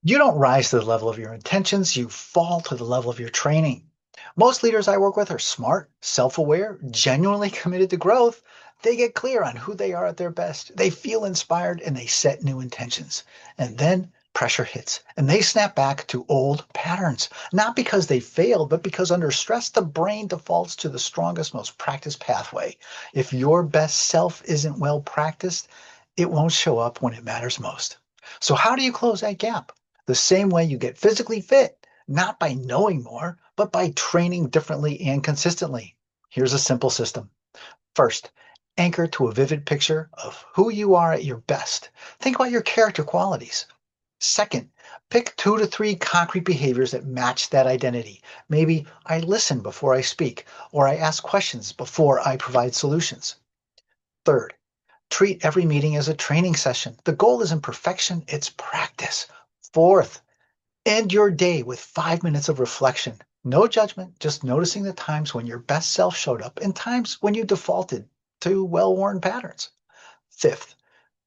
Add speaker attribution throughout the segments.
Speaker 1: You don't rise to the level of your intentions, you fall to the level of your training. Most leaders I work with are smart, self aware, genuinely committed to growth. They get clear on who they are at their best. They feel inspired and they set new intentions. And then pressure hits and they snap back to old patterns, not because they failed, but because under stress, the brain defaults to the strongest, most practiced pathway. If your best self isn't well practiced, it won't show up when it matters most. So, how do you close that gap? The same way you get physically fit, not by knowing more, but by training differently and consistently. Here's a simple system. First, anchor to a vivid picture of who you are at your best. Think about your character qualities. Second, pick 2 to 3 concrete behaviors that match that identity. Maybe I listen before I speak, or I ask questions before I provide solutions. Third, treat every meeting as a training session. The goal isn't perfection, it's practice. Fourth, end your day with 5 minutes of reflection. No judgment, just noticing the times when your best self showed up and times when you defaulted to well worn patterns. Fifth,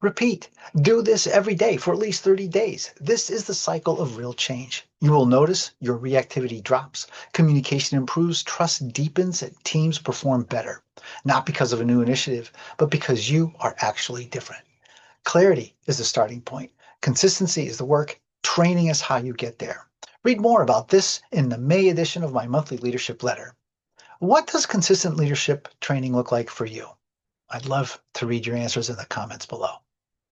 Speaker 1: repeat. Do this every day for at least 30 days. This is the cycle of real change. You will notice your reactivity drops, communication improves, trust deepens, and teams perform better. Not because of a new initiative, but because you are actually different. Clarity is the starting point. Consistency is the work. Training is how you get there. Read more about this in the May edition of my monthly leadership letter. What does consistent leadership training look like for you? I'd love to read your answers in the comments below.